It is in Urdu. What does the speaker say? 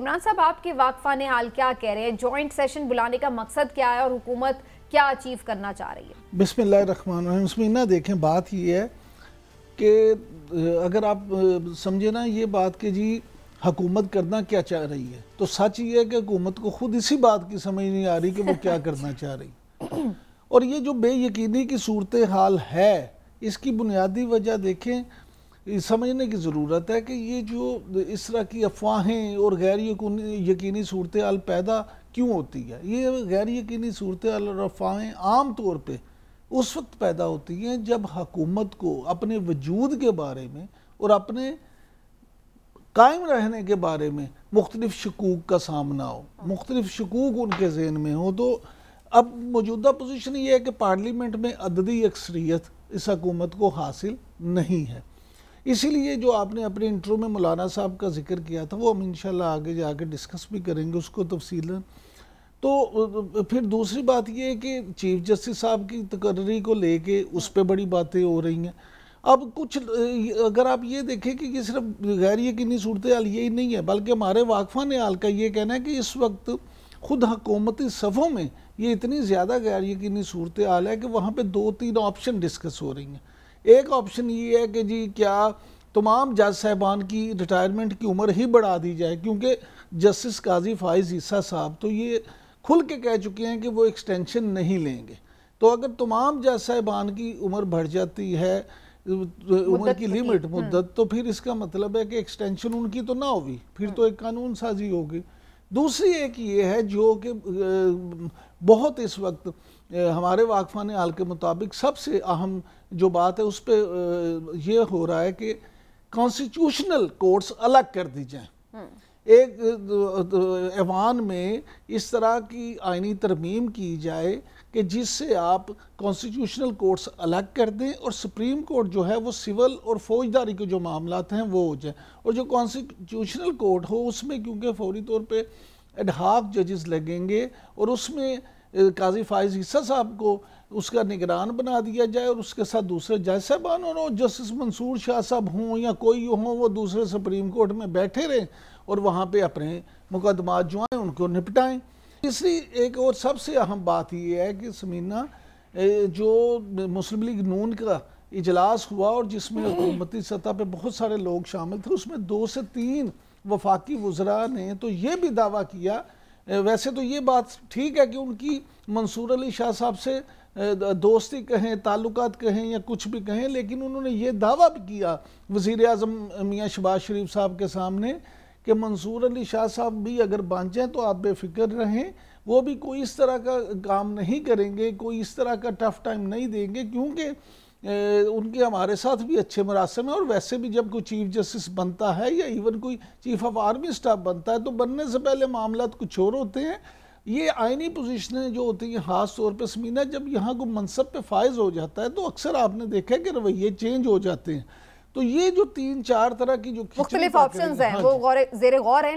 عمران صاحب آپ کے واقفان حال کیا کہہ رہے ہیں؟ جوائنٹ سیشن بلانے کا مقصد کیا ہے اور حکومت کیا اچیو کرنا چاہ رہی ہے؟ بسم اللہ الرحمن الرحیم۔ سمینہ دیکھیں، بات یہ ہے کہ اگر آپ سمجھے نا یہ بات کہ جی حکومت کرنا کیا چاہ رہی ہے، تو سچ یہ ہے کہ حکومت کو خود اسی بات کی سمجھ نہیں آ رہی کہ وہ کیا کرنا چاہ رہی۔ اور یہ جو بے یقینی کی صورتحال ہے، اس کی بنیادی وجہ دیکھیں، سمجھنے کی ضرورت ہے کہ یہ جو اس طرح کی افواہیں اور غیر یقینی صورتحال پیدا کیوں ہوتی ہے۔ یہ غیر یقینی صورتحال اور افواہیں عام طور پہ اس وقت پیدا ہوتی ہیں جب حکومت کو اپنے وجود کے بارے میں اور اپنے قائم رہنے کے بارے میں مختلف شکوک کا سامنا ہو، مختلف شکوک ان کے ذہن میں ہو۔ تو اب موجودہ پوزیشن یہ ہے کہ پارلیمنٹ میں عددی اکثریت اس حکومت کو حاصل نہیں ہے۔ اسی لیے جو آپ نے اپنے انٹرو میں مولانا صاحب کا ذکر کیا تھا، وہ ہم انشاءاللہ آگے جا کے ڈسکس بھی کریں گے اس کو تفصیلاً۔ تو پھر دوسری بات یہ ہے کہ چیف جسٹس صاحب کی تقرری کو لے کے اس پہ بڑی باتیں ہو رہی ہیں۔ اب کچھ اگر آپ یہ دیکھیں کہ یہ صرف غیر یقینی صورتحال یہی نہیں ہے، بلکہ ہمارے واقفان حال کا یہ کہنا ہے کہ اس وقت خود حکومتی صفوں میں یہ اتنی زیادہ غیر یقینی صورتحال ہے کہ وہاں پہ 2-3 آپشن ڈسکس ہو رہی ہیں۔ ایک آپشن یہ ہے کہ جی کیا تمام جج صاحبان کی ریٹائرمنٹ کی عمر ہی بڑھا دی جائے، کیونکہ جسٹس قاضی فائز عیسیٰ صاحب تو یہ کھل کے کہہ چکے ہیں کہ وہ ایکسٹینشن نہیں لیں گے۔ تو اگر تمام جج صاحبان کی عمر بڑھ جاتی ہے، عمر کی لیمٹ مدت، تو پھر اس کا مطلب ہے کہ ایکسٹینشن ان کی تو نہ ہوگی، پھر تو ایک قانون سازی ہوگی۔ دوسری ایک یہ ہے جو کہ بہت اس وقت ہمارے واقفان حال کے مطابق سب سے اہم جو بات ہے اس پہ یہ ہو رہا ہے کہ کانسٹیٹیوشنل کورٹس الگ کر دی جائیں۔ ایک ایوان میں اس طرح کی آئینی ترمیم کی جائے کہ جس سے آپ کانسٹیٹیوشنل کورٹس الگ کر دیں اور سپریم کورٹ جو ہے وہ سول اور فوجداری کے جو معاملات ہیں وہ ہو جائیں، اور جو کانسٹیٹیوشنل کورٹ ہو اس میں کیونکہ فوری طور پہ ایڈ ہاک ججز لگیں گے، اور اس میں قاضی فائز عیسیٰ صاحب کو اس کا نگران بنا دیا جائے، اور اس کے ساتھ دوسرے جج صاحبان اور جسٹس منصور شاہ صاحب ہوں یا کوئی ہوں، وہ دوسرے سپریم کورٹ میں بیٹھے رہیں اور وہاں پہ اپنے مقدمات جو ہیں ان کو نپٹائیں۔ تیسری ایک اور سب سے اہم بات یہ ہے کہ سمینہ جو مسلم لیگ نون کا اجلاس ہوا اور جس میں حکومتی سطح پہ بہت سارے لوگ شامل تھے، اس میں 2 سے 3 وفاقی وزراء نے تو یہ بھی دعویٰ کیا، ویسے تو یہ بات ٹھیک ہے کہ ان کی منصور علی شاہ صاحب سے دوستی کہیں، تعلقات کہیں یا کچھ بھی کہیں، لیکن انہوں نے یہ دعویٰ بھی کیا وزیر اعظم میاں شہباز شریف صاحب کے سامنے کہ منصور علی شاہ صاحب بھی اگر بن جائیں تو آپ بے فکر رہیں، وہ بھی کوئی اس طرح کا کام نہیں کریں گے، کوئی اس طرح کا ٹف ٹائم نہیں دیں گے، کیونکہ ان کے ہمارے ساتھ بھی اچھے مراسم ہیں، اور ویسے بھی جب کوئی چیف جسٹس بنتا ہے یا ایون کوئی چیف آف آرمی اسٹاف بنتا ہے تو بننے سے پہلے معاملات کچھ اور ہوتے ہیں۔ یہ آئینی پوزیشنیں جو ہوتی ہیں خاص طور پہ سمینہ جب یہاں کوئی منصب پہ فائز ہو جاتا ہے تو اکثر آپ نے دیکھا ہے کہ رویے چینج ہو جاتے ہیں۔ تو یہ جو 3-4 طرح کی جو مختلف آپشنز ہیں وہ زیر غور ہیں۔